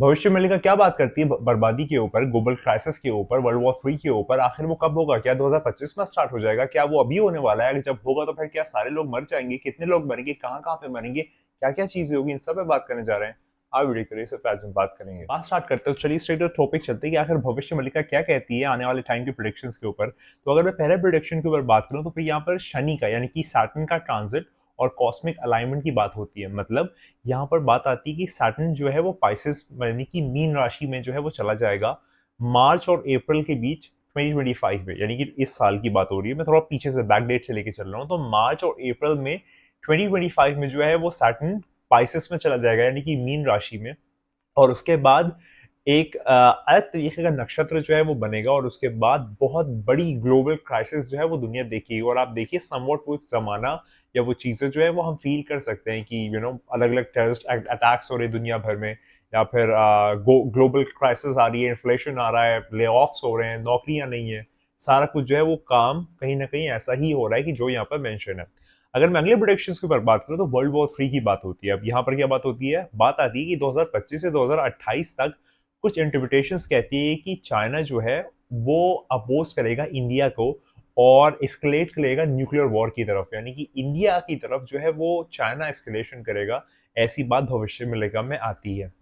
भविष्य मल्लिका क्या बात करती है बर्बादी के ऊपर, ग्लोबल क्राइसिस के ऊपर, वर्ल्ड वॉर 3 के ऊपर। आखिर वो कब होगा? क्या 2025 में स्टार्ट हो जाएगा? क्या वो अभी होने वाला है? जब होगा तो फिर क्या सारे लोग मर जाएंगे? कितने लोग मरेंगे? कहाँ कहाँ पे मरेंगे? क्या क्या चीजें होगी? इन सब पे बात करने जा रहे हैं। आप वीडियो करिए, सब पे आज हम बात करेंगे। बात स्टार्ट करते हो, चलिए स्ट्रेट टॉपिक चलते हैं कि आखिर भविष्य मल्लिका क्या कहती है आने वाले टाइम के प्रोडिक्शंस के ऊपर। तो अगर मैं पहले प्रोडिक्शन के ऊपर बात करूं तो फिर यहाँ पर शनि का यानी कि सैटर्न का ट्रांजिट और कॉस्मिक अलाइनमेंट की बात होती है। मतलब यहाँ पर बात आती है कि सैटर्न जो है वो पाइसेस यानी कि मीन राशि में जो है वो चला जाएगा मार्च और अप्रैल के बीच 2025 में, यानी कि इस साल की बात हो रही है। मैं थोड़ा पीछे से बैक डेट से लेके चल रहा हूँ। तो मार्च और अप्रैल में 2025 में जो है वो सैटर्न पाइसेस में चला जाएगा यानी कि मीन राशि में। और उसके बाद एक अलग तरीके का नक्षत्र जो है वो बनेगा और उसके बाद बहुत बड़ी ग्लोबल क्राइसिस जो है वो दुनिया देखेगी। और आप देखिए समवॉट वो जमाना या वो चीजें जो है वो हम फील कर सकते हैं कि अलग अलग टेररिस्ट अटैक्स हो रहे हैं दुनिया भर में, या फिर ग्लोबल क्राइसिस आ रही है, इन्फ्लेशन आ रहा है, ले ऑफ्स हो रहे हैं, नौकरियां नहीं है। सारा कुछ जो है वो काम कहीं ना कहीं ऐसा ही हो रहा है कि जो यहाँ पर मेंशन है। अगर मैं अगले प्रोडिक्शंस के ऊपर बात करूं तो वर्ल्ड वॉर 3 की बात होती है। अब यहाँ पर क्या बात होती है? बात आती है कि 2025 से 2028 तक कुछ इंटरप्रिटेशंस कहती है कि चाइना जो है वो अपोज करेगा इंडिया को और एस्केलेट करेगा न्यूक्लियर वॉर की तरफ, यानी कि इंडिया की तरफ जो है वो चाइना एस्केलेशन करेगा। ऐसी बात भविष्य में लेकर में आती है।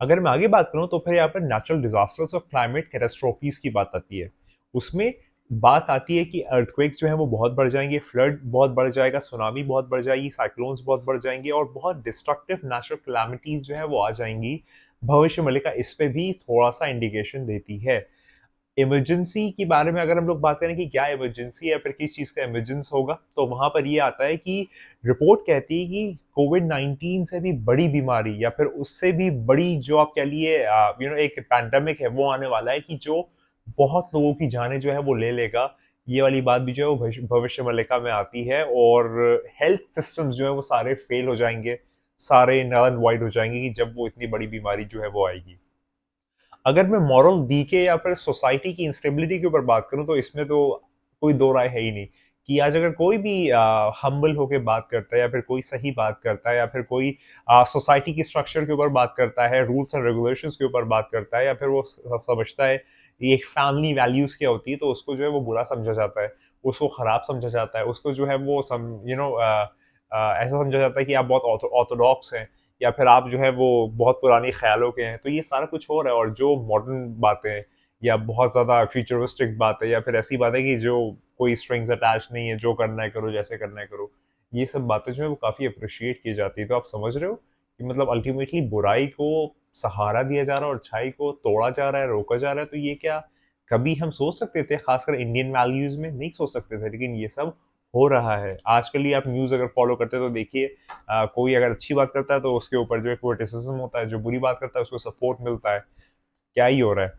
अगर मैं आगे बात करूं तो फिर यहाँ पर नेचुरल डिजास्टर्स और क्लाइमेट कैटास्ट्रोफीज की बात आती है। उसमें बात आती है कि अर्थक्वेक्स जो है वो बहुत बढ़ जाएंगे, फ्लड बहुत बढ़ जाएगा, सुनामी बहुत बढ़ जाएगी, साइक्लोन्स बहुत बढ़ जाएंगे और बहुत डिस्ट्रक्टिव नेचुरल कैलामिटीज जो है वो आ जाएंगी। भविष्य मल्लिका इस पे भी थोड़ा सा इंडिकेशन देती है। इमरजेंसी के बारे में अगर हम लोग बात करें कि क्या इमरजेंसी है, फिर किस चीज का इमरजेंस होगा, तो वहां पर ये आता है कि रिपोर्ट कहती है कि कोविड-19 से भी बड़ी बीमारी या फिर उससे भी बड़ी जो आप कह लिए एक पैंडेमिक है वो आने वाला है कि जो बहुत लोगों की जानें जो है वो ले लेगा। ये वाली बात भी जो है वो भविष्य मल्लिका में आती है। और हेल्थ सिस्टम्स जो है वो सारे फेल हो जाएंगे, सारे नल एंड वाइड हो जाएंगे कि जब वो इतनी बड़ी बीमारी जो है वो आएगी। अगर मैं मॉरल डीके या फिर सोसाइटी की इंस्टेबिलिटी के ऊपर बात करूं तो इसमें तो कोई दो राय है ही नहीं कि आज अगर कोई भी हम्बल होके बात करता है या फिर कोई सही बात करता है या फिर कोई सोसाइटी की स्ट्रक्चर के ऊपर बात करता है, रूल्स एंड रेगुलेशंस के ऊपर बात करता है, या फिर वो समझता है ये एक फैमिली वैल्यूज क्या होती है, तो उसको जो है वो बुरा समझा जाता है, उसको खराब समझा जाता है, उसको जो है वो ऐसा समझा जाता है कि आप बहुत ऑर्थोडॉक्स हैं या फिर आप जो है वो बहुत पुरानी ख्यालों के हैं। तो ये सारा कुछ हो रहा है। और जो मॉडर्न बातें या बहुत ज़्यादा फ्यूचरिस्टिक बातें या फिर ऐसी बातें कि जो कोई स्ट्रिंग्स अटैच नहीं है, जो करना है करो, जैसे करना है करो, ये सब बातें जो है वो काफ़ी अप्रिशिएट की जाती है। तो आप समझ रहे हो कि मतलब अल्टीमेटली बुराई को सहारा दिया जा रहा है और अच्छाई को तोड़ा जा रहा है, रोका जा रहा है। तो ये क्या कभी हम सोच सकते थे? खासकर इंडियन वैल्यूज में नहीं सोच सकते थे, लेकिन ये सब हो रहा है। आजकल ही आप न्यूज़ अगर फॉलो करते हो तो देखिए कोई अगर अच्छी बात करता है तो उसके ऊपर जो है क्रिटिसिज्म होता है, जो बुरी बात करता है उसको सपोर्ट मिलता है। क्या ही हो रहा है?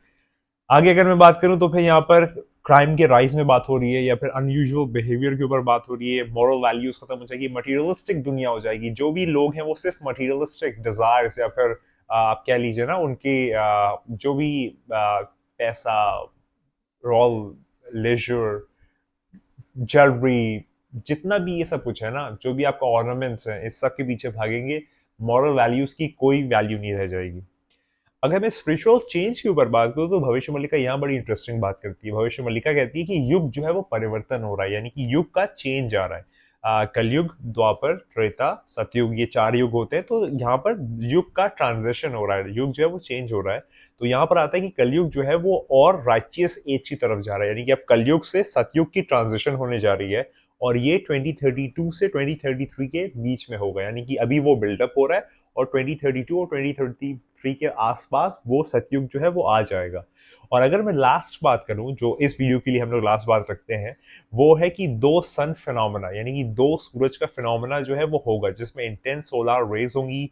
आगे अगर मैं बात करूं तो फिर यहाँ पर क्राइम के राइज में बात हो रही है या फिर अनयूजुअल बिहेवियर के ऊपर बात हो रही है, मॉरल वैल्यूज खत्म हो जाएगी, मटेरियलिस्टिक दुनिया हो जाएगी। जो भी लोग हैं वो सिर्फ मटेरियलिस्टिक डिजायर्स या फिर आप कह लीजिए ना उनकी जो भी पैसा, रॉयल, लेजर, ज्वेलरी, जितना भी ये सब कुछ है ना, जो भी आपका ऑर्नामेंट्स है, इस सब के पीछे भागेंगे। मॉरल वैल्यूज की कोई वैल्यू नहीं रह जाएगी। अगर मैं स्पिरिचुअल चेंज के ऊपर बात करूं तो भविष्य मल्लिका यहाँ बड़ी इंटरेस्टिंग बात करती है। भविष्य मल्लिका कहती है कि युग जो है वो परिवर्तन हो रहा है, यानी कि युग का चेंज आ रहा है। कलयुग, द्वापर, त्रेता, सतयुग, ये चार युग होते हैं। तो यहाँ पर युग का ट्रांजिशन हो रहा है, युग जो है वो चेंज हो रहा है। तो यहाँ पर आता है कि कलयुग जो है वो और राइचियस एज की तरफ जा रहा है, यानी कि अब कलयुग से सतयुग की ट्रांजिशन होने जा रही है। और ये 2032 से 2033 के बीच में होगा, यानी कि अभी वो बिल्डअप हो रहा है और 2032 और 2033 के आसपास वो सतयुग जो है वो आ जाएगा। और अगर मैं लास्ट बात करूं, जो इस वीडियो के लिए हम लोग लास्ट बात रखते हैं, वो है कि दो सन फिनोमेना यानी कि दो सूरज का फिनोमेना जो है वो होगा, जिसमें इंटेंस सोलर रेज होंगी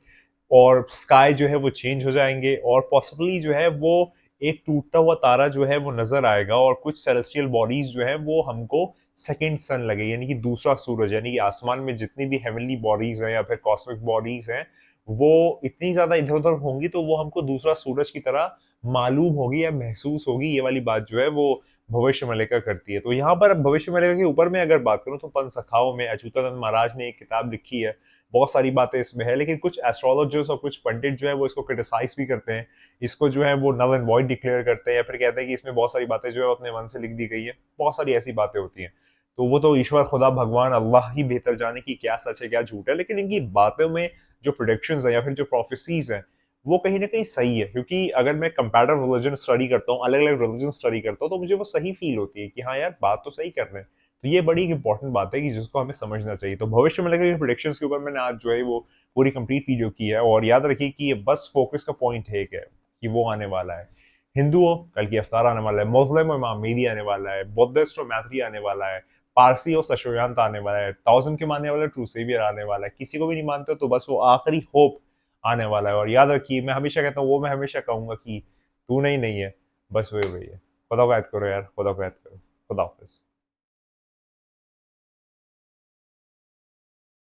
और स्काई जो है वो चेंज हो जाएंगे और पॉसिबली जो है वो एक टूटता हुआ तारा जो है वो नजर आएगा और कुछ सेलेस्टियल बॉडीज जो है वो हमको सेकेंड सन लगे, यानी कि दूसरा सूरज। यानी कि आसमान में जितनी भी हेवनली बॉडीज हैं या फिर कॉस्मिक बॉडीज हैं वो इतनी ज्यादा इधर उधर होंगी तो वो हमको दूसरा सूरज की तरह मालूम होगी या महसूस होगी। ये वाली बात जो है वो भविष्य मल्लिका करती है। तो यहाँ पर भविष्य मल्लिका के ऊपर में अगर बात करूं तो पंच सखाओं में अच्युतानंद महाराज ने एक किताब लिखी है बहुत सारी बातें इसमें है, लेकिन कुछ एस्ट्रोलॉजर्स और कुछ पंडित जो है वो इसको क्रिटिसाइज भी करते हैं, इसको जो है वो नल एंड वॉइड डिक्लेयर करते हैं, या फिर कहते हैं कि इसमें बहुत सारी बातें जो है वो अपने मन से लिख दी गई है। बहुत सारी ऐसी बातें होती हैं। तो वो तो ईश्वर खुदा भगवान अल्लाह ही बेहतर जाने की क्या सच है क्या झूठ है, लेकिन इनकी बातों में जो प्रोडिक्शंस है या फिर जो प्रोफेसीज हैं वो कहीं ना कहीं सही है। क्योंकि अगर मैं कंपैरेटिव रिलीजन स्टडी करता हूँ, अलग अलग रिलीजन स्टडी करता हूँ, तो मुझे वो सही फील होती है कि हाँ यार बात तो सही कर रहे हैं। तो ये बड़ी इंपॉर्टेंट बात है कि जिसको हमें समझना चाहिए। तो भविष्य में लगे प्रोडिक्शंस के ऊपर मैंने आज जो है वो पूरी कंप्लीट वीडियो की है। और याद रखिए कि ये बस फोकस का पॉइंट है एक है कि वो आने वाला है। हिंदू हो कल की अवतार आने वाला है, मुस्लिम हो इमाम मेहदी आने वाला है, बुद्धिस्ट हो मैत्री आने वाला है, पारसी हो सशोयांत आने वाला है, थाउजेंड के मानने वाला ट्रू सेवियर आने वाला है। किसी को भी नहीं मानते तो बस वो आखिरी होप आने वाला है। और याद रखिए मैं हमेशा कहता हूँ, वो मैं हमेशा कहूंगा कि तू नहीं नहीं है, बस वही वही है। खुदा को याद करो यार, खुदा को याद करो। खुदा हाफिज।